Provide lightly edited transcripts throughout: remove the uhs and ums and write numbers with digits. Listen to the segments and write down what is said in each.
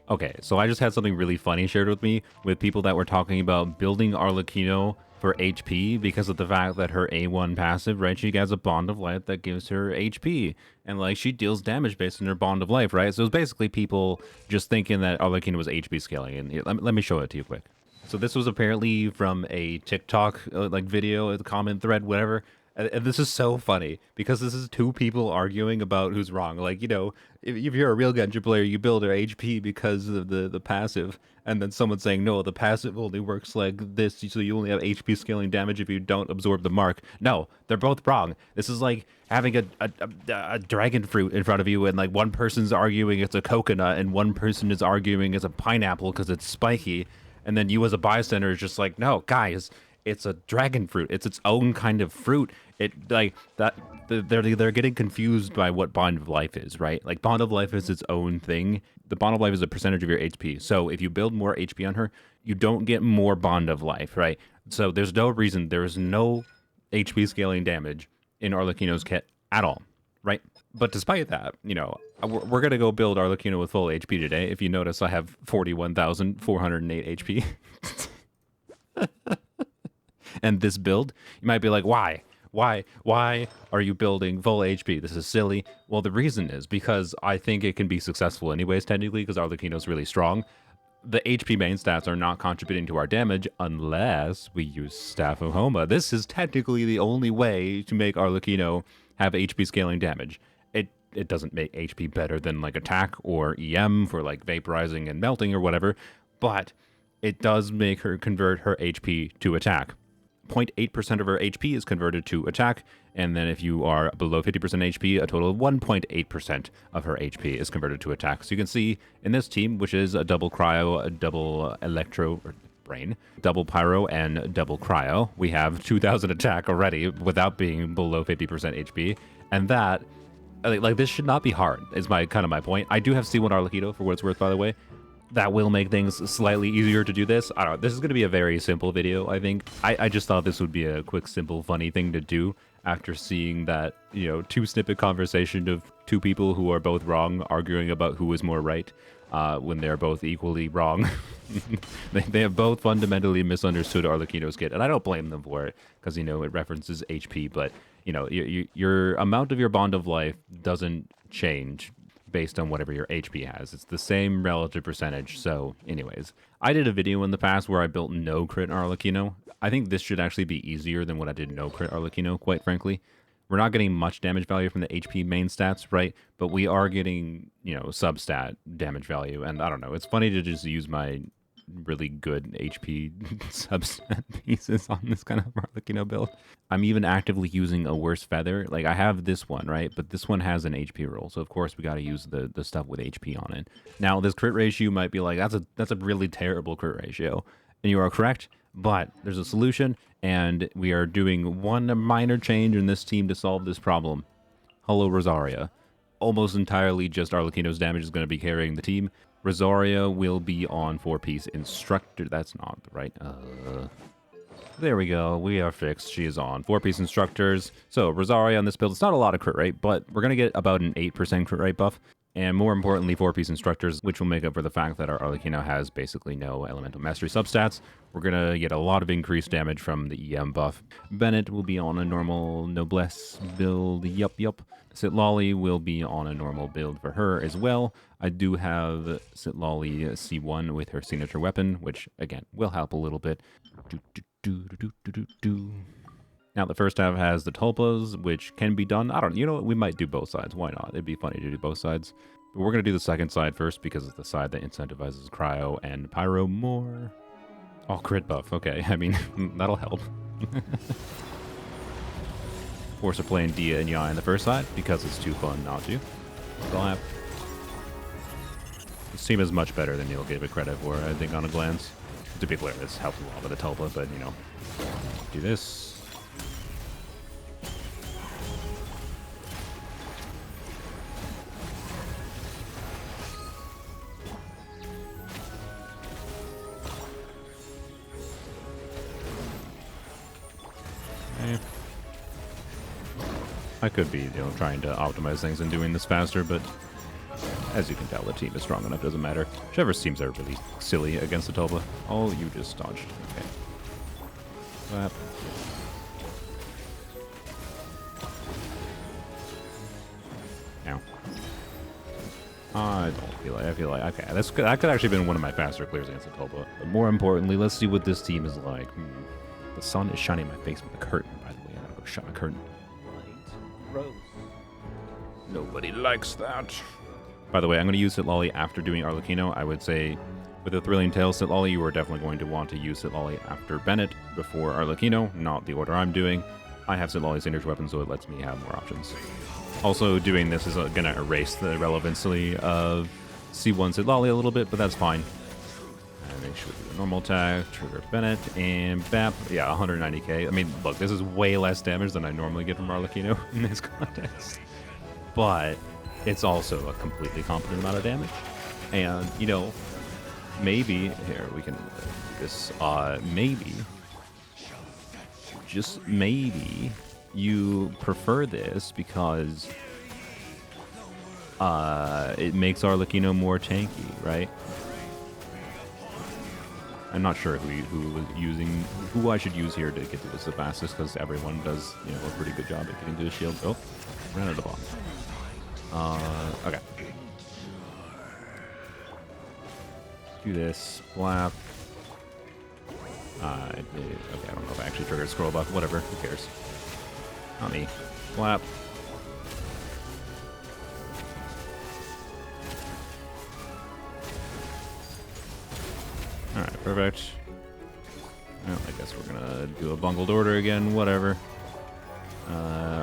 Okay, so I just had something really funny shared with me with people that were talking about building Arlecchino for HP because of the fact that her A1 passive, right? She has a bond of life that gives her HP. And like she deals damage based on her bond of life, right? So it's basically people just thinking that Arlecchino was HP scaling. And let me show it to you quick. So this was apparently from a TikTok like video, a comment thread, whatever. And this is so funny because this is two people arguing about who's wrong. Like, you know, if you're a real Genji player, you build your HP because of the passive. And then someone saying, no, the passive only works like this, so you only have HP scaling damage if you don't absorb the mark. No, they're both wrong. This is like having a dragon fruit in front of you, and like one person's arguing it's a coconut, and one person is arguing it's a pineapple because it's spiky. And then you as a bystander is just like, no, guys, it's a dragon fruit. It's its own kind of fruit. It like that. They're getting confused by what bond of life is, right? Like bond of life is its own thing. The bond of life is a percentage of your HP. So if you build more HP on her, you don't get more bond of life, right? So there's no reason. There is no HP scaling damage in Arlecchino's kit at all, right? But despite that, you know, we're going to go build Arlecchino with full HP today. If you notice, I have 41,408 HP. And this build, you might be like, why? Why are you building full HP? This is silly. Well, the reason is because I think it can be successful anyways, technically, because Arlecchino's really strong. The HP main stats are not contributing to our damage unless we use Staff of Homa. This is technically the only way to make Arlecchino have HP scaling damage. It doesn't make HP better than like attack or EM for like vaporizing and melting or whatever, but it does make her convert her HP to attack. 0.8% of her HP is converted to attack, and then if you are below 50% HP, a total of 1.8% of her HP is converted to attack. So you can see in this team, which is a double cryo, a double electro, or brain, double pyro, and double cryo, we have 2,000 attack already without being below 50% HP, and that, like this should not be hard, is my point. I do have C1 Arlecchino for what it's worth, by the way. That will make things slightly easier to do this. I don't know. This is going to be a very simple video, I think. I just thought this would be a quick, simple, funny thing to do after seeing that, you know, two-snippet conversation of two people who are both wrong arguing about who is more right when they're both equally wrong. They have both fundamentally misunderstood Arlecchino's kit, and I don't blame them for it because, you know, it references HP, but, you know, your amount of your bond of life doesn't change based on whatever your HP has. It's the same relative percentage. So anyways, I did a video in the past where I built no crit Arlecchino. I think this should actually be easier than what I did no crit Arlecchino, quite frankly. We're not getting much damage value from the HP main stats, right? But we are getting, you know, substat damage value. And I don't know, it's funny to just use my really good HP substat pieces on this kind of Arlecchino build. I'm even actively using a worse feather. Like I have this one, right? But this one has an HP roll. So of course we got to use the stuff with HP on it. Now this crit ratio might be like, that's a really terrible crit ratio. And you are correct, but there's a solution, and we are doing one minor change in this team to solve this problem. Hello, Rosaria. Almost entirely just Arlecchino's damage is going to be carrying the team. Rosaria will be on 4-piece instructor. That's not right. There we go. We are fixed. She is on 4-piece instructors. So Rosaria on this build, it's not a lot of crit rate, but we're going to get about an 8% crit rate buff. And more importantly, 4-piece instructors, which will make up for the fact that our Arlecchino has basically no elemental mastery substats. We're going to get a lot of increased damage from the EM buff. Bennett will be on a normal noblesse build. Yup. Sitlali will be on a normal build for her as well. I do have Sitlali C1 with her signature weapon, which again will help a little bit. Now the first half has the tulpas, which can be done. I don't, you know what, we might do both sides. Why not? It'd be funny to do both sides. But we're going to do the second side first because it's the side that incentivizes cryo and pyro more. Oh, crit buff. Okay, I mean, that'll help. Of course, we're playing Dia and Yai in the first side because it's too fun not to. Slap. This team is much better than you'll give it credit for, I think, on a glance. To be clear, this helps a lot with the tulpa, but, you know, do this. Okay. I could be, you know, trying to optimize things and doing this faster, but As you can tell, the team is strong enough. Doesn't matter. Chevreuse teams are really silly against the Toba. Oh, you just dodged. Okay. Clap. Now. I don't feel like. I feel like okay. That could actually have been one of my faster clears against the Toba. But more importantly, let's see what this team is like. The sun is shining in my face with a curtain. By the way, I gotta go shut my curtain. Rose. Nobody likes that. By the way, I'm going to use Sitlolly after doing Arlecchino. I would say with the Thrilling Tales Sitlolly, you are definitely going to want to use Sitlolly after Bennett before Arlecchino, not the order I'm doing. I have Sitlolly's signature weapon, so it lets me have more options. Also, doing this is going to erase the relevancy of C1 Sitlolly a little bit, but that's fine. And make sure we do the normal attack, trigger Bennett, and BAP. Yeah, 190k. I mean, look, this is way less damage than I normally get from Arlecchino in this context. But it's also a completely competent amount of damage. And, you know, maybe, here, we can do this, maybe, just maybe, you prefer this because it makes Arlecchino more tanky, right? I'm not sure who I should use here to get to this the fastest, because everyone does, you know, a pretty good job at getting to the shield. Oh, ran out of the bomb. Okay. Do this. Flap. Okay, I don't know if I actually triggered scroll buff. Whatever. Who cares? Not me. Flap. Alright, perfect. Well, I guess we're gonna do a bungled order again. Whatever.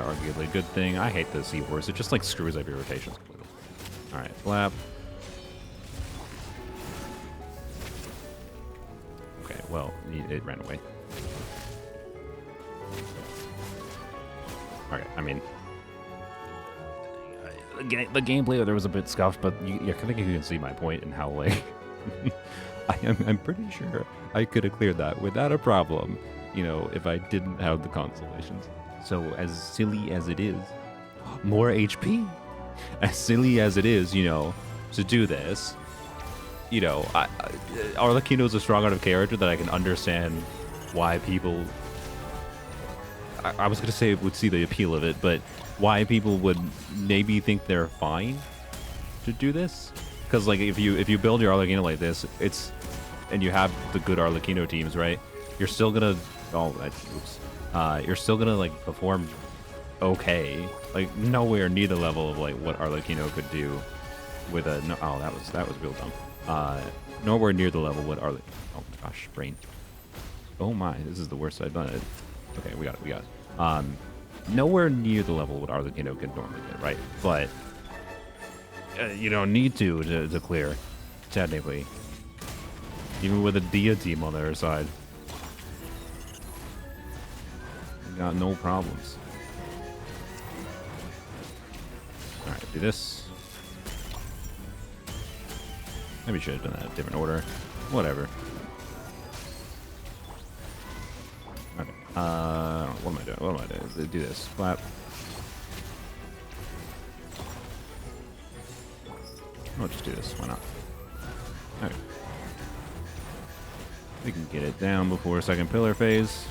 Arguably a good thing. I hate the Seahorse. It just like screws up your rotations completely. Alright, flap. Okay, well, it ran away. Okay, I mean, the gameplay there was a bit scuffed, but I think you can see my point in how, like, I'm pretty sure I could have cleared that without a problem, you know, if I didn't have the constellations. So as silly as it is, more HP. As silly as it is, you know, to do this, you know, Arlecchino is a strong enough character that I can understand why people. I was gonna say would see the appeal of it, but why people would maybe think they're fine to do this? Because like if you build your Arlecchino like this, and you have the good Arlecchino teams, right? You're still gonna you're still gonna like perform okay, like nowhere near the level of like what Arlecchino could do with a that was real dumb. Nowhere near the level what oh my gosh, brain. Oh my, this is the worst I've done it. Okay, we got it. Nowhere near the level what Arlecchino could normally get, right? But you don't need to clear, technically. Even with a Dia team on the other side. Got no problems. Alright, do this. Maybe should have done that in a different order. Whatever. Okay. What am I doing? What am I doing? Do this. Flap. I'll just do this. Why not? Okay. We can get it down before second pillar phase.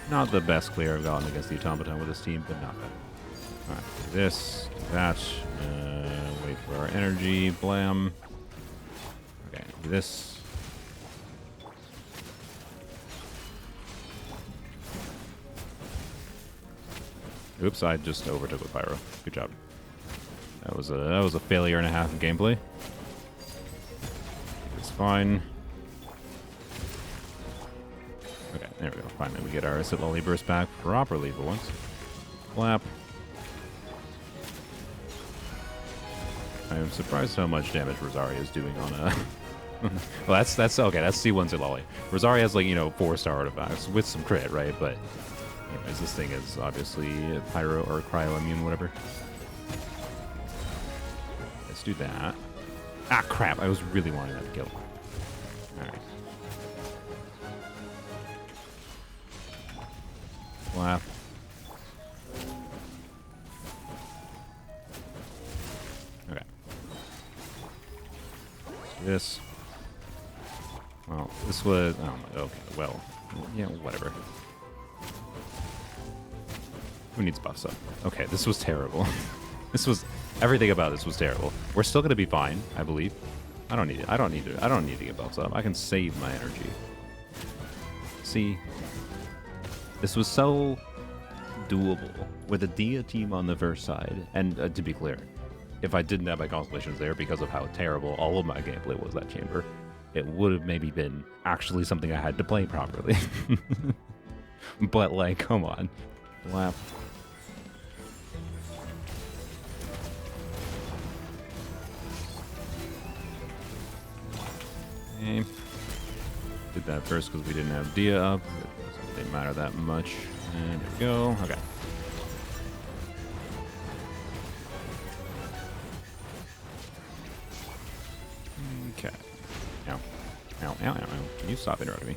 Not the best clear I've gotten against the automaton with this team, but not bad. Alright, do this, do that. Wait for our energy. Blam. Okay, do this. Oops, I just overtook with Pyro. Good job. That was a failure and a half of gameplay. It's fine. Okay, there we go. Finally, we get our Sitlolly burst back properly for once. Flap. I am surprised how much damage Rosaria is doing on a. Well, that's okay. That's C1 Sitlolly. Rosaria has like 4-star artifacts with some crit, right? But anyways, this thing is obviously pyro or cryo immune, whatever. Let's do that. Ah, crap! I was really wanting that to kill. All right. Flap. Okay. This. Well, this was... Oh, okay, well. Yeah, whatever. Who needs buffs up? Okay, this was terrible. This was... Everything about this was terrible. We're still going to be fine, I believe. I don't need it. I don't need to get buffs up. I can save my energy. See? This was so doable with a Dia team on the first side. And to be clear, if I didn't have my constellations there because of how terrible all of my gameplay was that chamber, it would have maybe been actually something I had to play properly. But, like, come on. Lap. Okay. Did that first because we didn't have Dia up. It didn't matter that much. And there we go. Okay. Okay. Ow. Ow, ow, ow, ow. Can you stop interrupting me?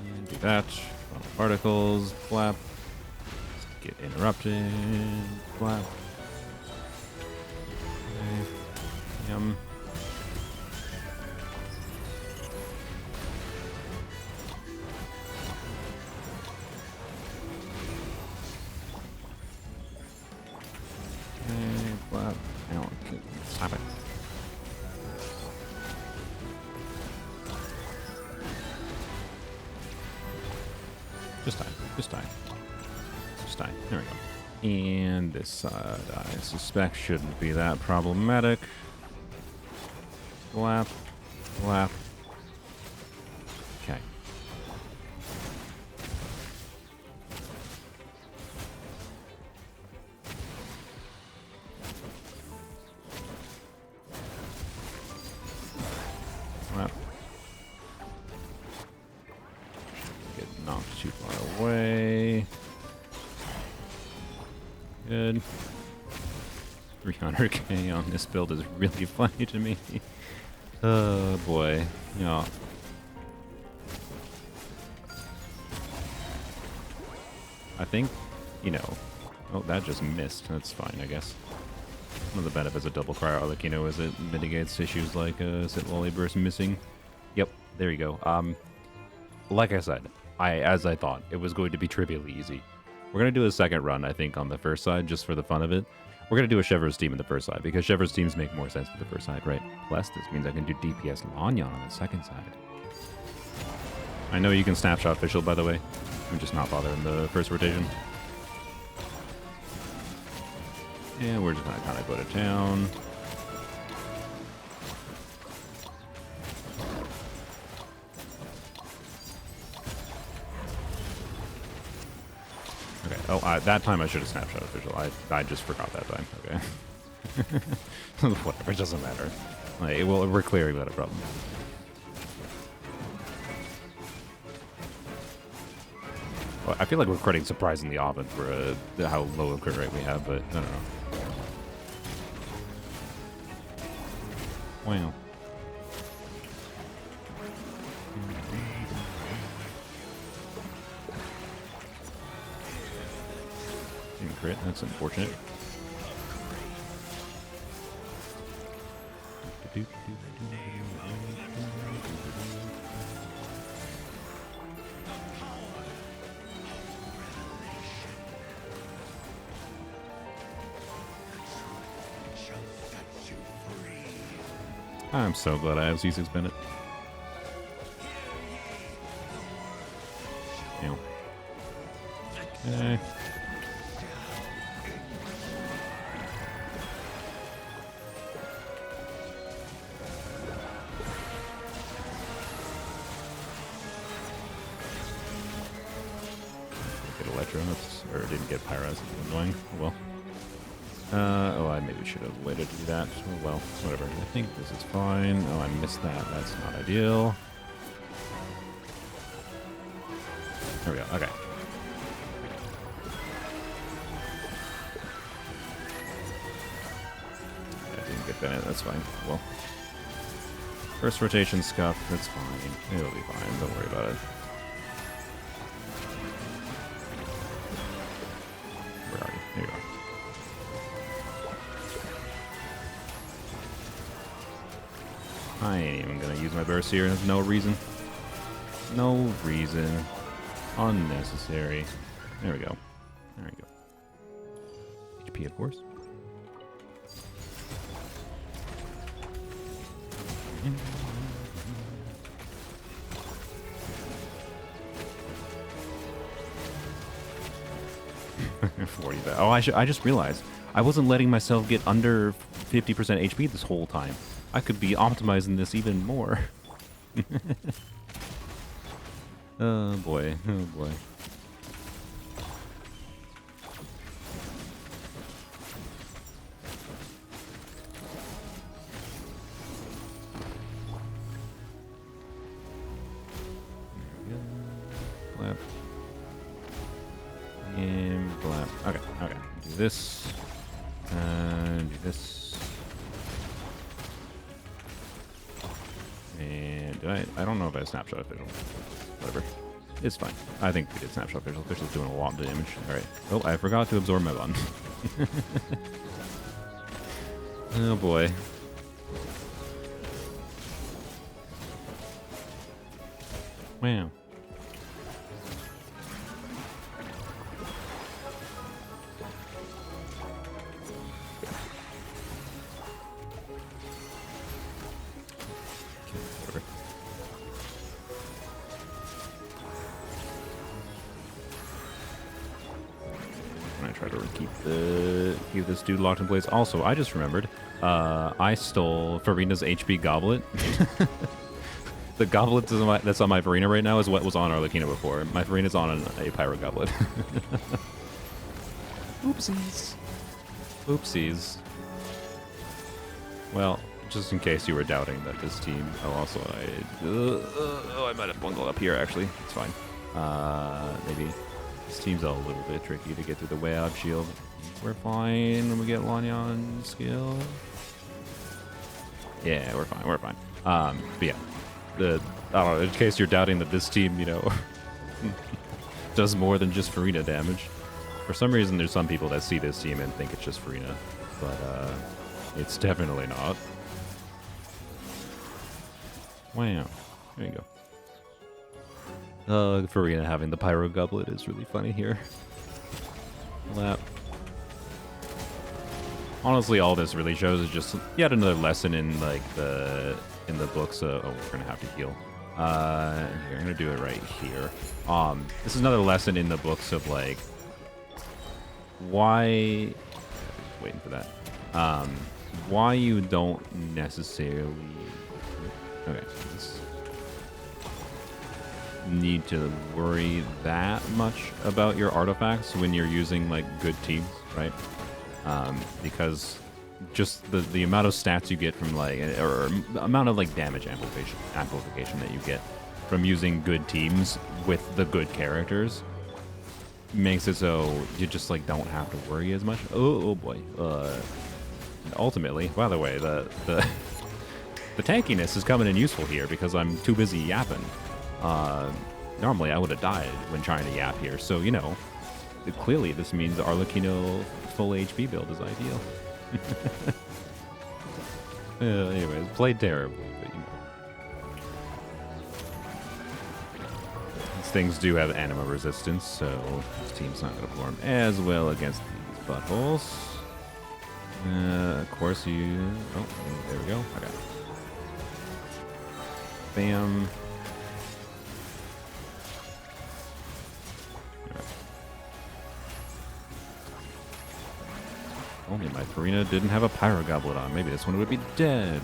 And do that. Final particles. Flap. Get interrupted. Flap. Okay. Yum. Stop it. Just die. Just die. Just die. There we go. And this side, I suspect, shouldn't be that problematic. Flap. Flap. Okay. Get knocked too far away. Good. 300k on this build is really funny to me. Oh boy. Yeah. I think, you know. Oh, that just missed. That's fine, I guess. One of the benefits of double Cryo Arlecchino is it mitigates issues like Sit Volley Burst missing. Yep, there you go. Like I said, as I thought, it was going to be trivially easy. We're going to do a second run, I think, on the first side, just for the fun of it. We're going to do a Chevreuse team in the first side, because Chevreuse teams make more sense for the first side, right? Plus, this means I can do DPS Lanyan on the second side. I know you can snapshot Fischl, by the way. I'm just not bothering the first rotation. And we're just going to kind of go to town. Okay. Oh, that time I should have snapshot official. I just forgot that time. Okay. Whatever. It doesn't matter. Like, well, we're clearing that problem. Well, I feel like we're critting surprisingly often for how low a crit rate we have, but I don't know. Wow. Didn't crit. That's unfortunate. I'm so glad I have C6 Bennett. Ew. Okay. Get Electro, or didn't get Pyro, that's annoying. Oh well. Oh, I maybe should have waited to do that. Oh, well, whatever. I think this is fine. Oh, I missed that. That's not ideal. There we go. Okay. I didn't get Bennett. That's fine. Well. First rotation scuff. That's fine. It'll be fine. Don't worry about it. Where are you? There you are. I ain't even gonna use my burst here. There's no reason. No reason. Unnecessary. There we go. There we go. HP, of course. 40. Oh, I just realized I wasn't letting myself get under 50% HP this whole time. I could be optimizing this even more. Oh boy. Oh boy. Blap. And blap. Okay, okay. Do this. And do this. And I don't know if I snapshot official. Whatever. It's fine. I think we did snapshot official. Official's doing a lot of damage. Alright. Oh, I forgot to absorb my bun. Oh boy. Wow. Try to keep this dude locked in place. Also, I just remembered, I stole Farina's HP goblet. The goblet that's on my Farina right now is what was on Arlecchino before. My Farina's on a pyro goblet. Oopsies. Oopsies. Well, just in case you were doubting that this team... Oh, also, I might have bungled up here, actually. It's fine. Maybe... This team's a little bit tricky to get through the web shield. We're fine when we get Lanyan skill. Yeah, we're fine. We're fine. But yeah, I don't know. In case you're doubting that this team, you know, does more than just Farina damage. For some reason, there's some people that see this team and think it's just Farina, but it's definitely not. Wow. There you go. Farina having the pyro goblet is really funny here. Lap. Honestly, all this really shows is just yet another lesson in like the books. Oh, we're gonna have to heal. Here, I'm gonna do it right here. This is another lesson in the books of like why. Waiting for that. Why you don't necessarily. Okay. Need to worry that much about your artifacts when you're using like good teams, right? Because just the amount of stats you get from like, or amount of like damage amplification that you get from using good teams with the good characters makes it so you just like don't have to worry as much. Oh boy. Ultimately, by the way, the tankiness is coming in useful here because I'm too busy yapping. Normally I would have died when trying to yap here, so you know, clearly this means the Arlecchino full HP build is ideal. Anyways, played terribly, but you know. These things do have anima resistance, so this team's not going to perform as well against these buttholes. Of course you... Oh, there we go. Okay. Bam. Only my Farina didn't have a pyro goblet on. Maybe this one would be dead.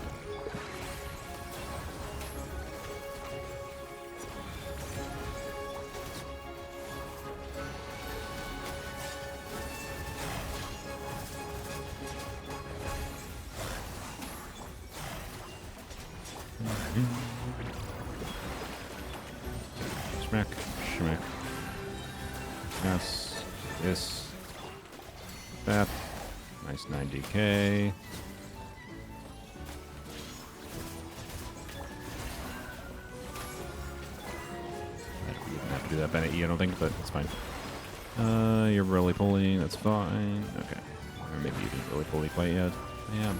Schmack, schmack. Yes, this, that. Nice 90k. I didn't have to do that Bennett E, I don't think, but it's fine. You're really pulling, that's fine. Okay. Or maybe you didn't really pull quite yet. Yeah.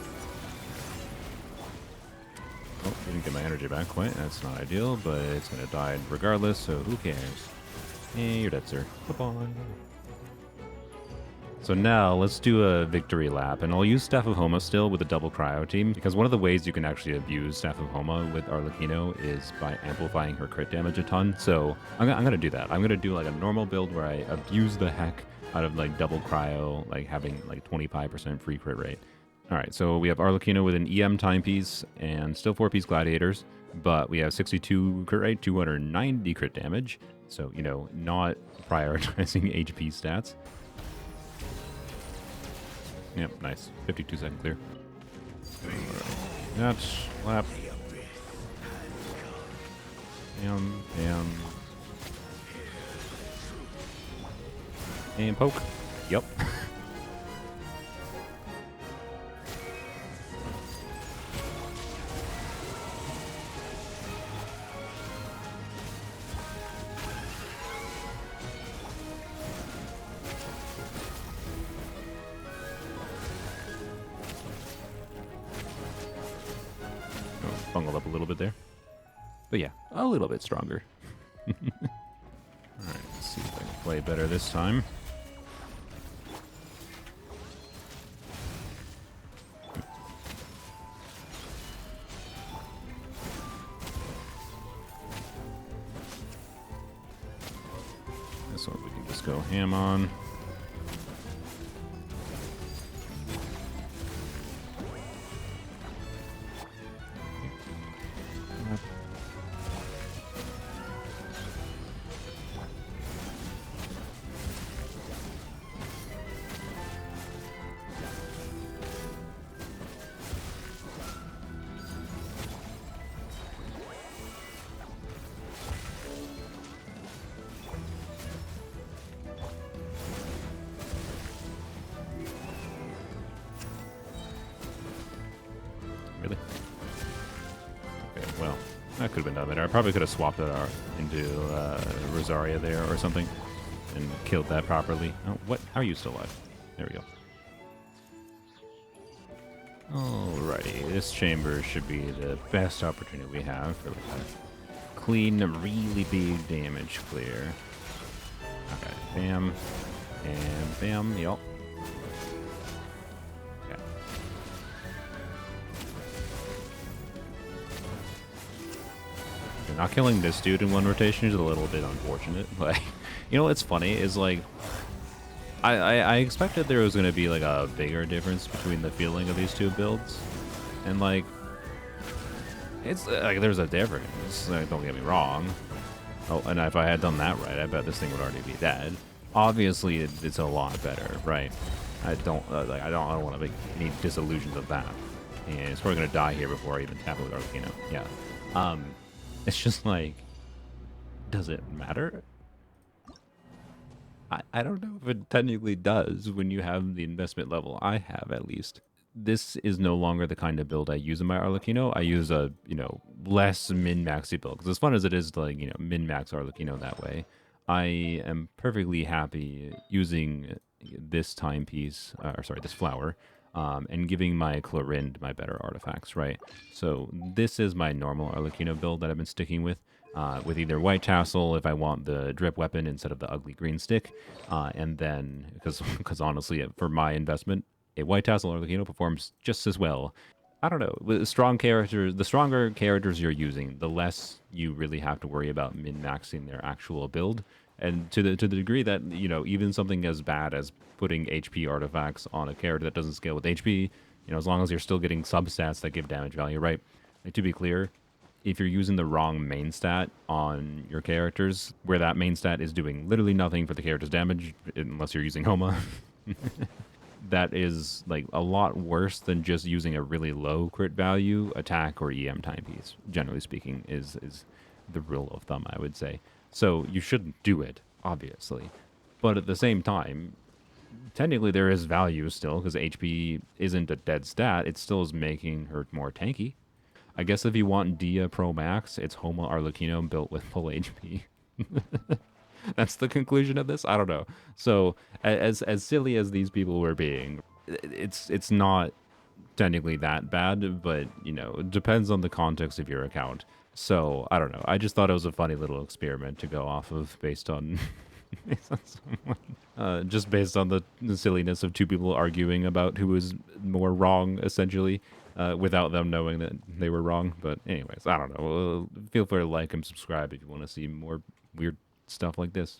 Oh, didn't get my energy back quite. That's not ideal, but it's going to die regardless, so who cares? Hey, you're dead, sir. Bye-bye. So now let's do a victory lap, and I'll use Staff of Homa still with a double cryo team, because one of the ways you can actually abuse Staff of Homa with Arlecchino is by amplifying her crit damage a ton. So I'm gonna do that. I'm gonna do like a normal build where I abuse the heck out of like double cryo, like having like 25% free crit rate. All right, so we have Arlecchino with an EM timepiece and still 4-piece gladiators, but we have 62 crit rate, 290 crit damage. So, you know, not prioritizing HP stats. Yep, nice. 52-second clear. Alright. That's slap. Bam, bam. And poke. Yep. Bungled up a little bit there. But yeah, a little bit stronger. Alright, let's see if I can play better this time. This one we can just go ham on. Really? Okay, well, that could have been done better. I probably could have swapped it out into Rosaria there or something and killed that properly. Oh, what? How are you still alive? There we go. Alrighty, this chamber should be the best opportunity we have for a clean, really big damage clear. Okay, bam, and bam, yep. Okay. Not killing this dude in one rotation is a little bit unfortunate. Like, you know what's funny is like, I expected there was going to be like a bigger difference between the feeling of these two builds, and like, it's like there's a difference. Like, don't get me wrong. Oh, and if I had done that right, I bet this thing would already be dead. Obviously, it's a lot better, right? I don't want to make any disillusions of that. And it's probably going to die here before I even tap it with Arlecchino. Yeah. It's just like, does it matter? I don't know if it technically does when you have the investment level I have, at least. This is no longer the kind of build I use in my Arlecchino. I use a, you know, less min-maxy build. Because as fun as it is to, like, you know, min-max Arlecchino that way, I am perfectly happy using this timepiece, this flower, and giving my Clorind my better artifacts, right? So this is my normal Arlecchino build that I've been sticking with either White Tassel if I want the drip weapon instead of the ugly green stick, and then, because honestly, for my investment, a White Tassel Arlecchino performs just as well. I don't know, with strong characters, the stronger characters you're using, the less you really have to worry about min-maxing their actual build. And to the degree that, you know, even something as bad as putting HP artifacts on a character that doesn't scale with HP, you know, as long as you're still getting substats that give damage value, right? Like, to be clear, if you're using the wrong main stat on your characters, where that main stat is doing literally nothing for the character's damage, unless you're using Homa, that is like a lot worse than just using a really low crit value attack or EM timepiece, generally speaking, is the rule of thumb, I would say. So you shouldn't do it, obviously. But at the same time, technically there is value still, because HP isn't a dead stat. It still is making her more tanky. I guess if you want Dia Pro Max, it's Homa Arlecchino built with full HP. That's the conclusion of this? I don't know. So, as silly as these people were being, it's not technically that bad, but it depends on the context of your account. So I don't know. I just thought it was a funny little experiment to go off of based on based on someone, just based on the silliness of two people arguing about who was more wrong, essentially, without them knowing that they were wrong. But anyways, I don't know. Feel free to like and subscribe if you want to see more weird stuff like this.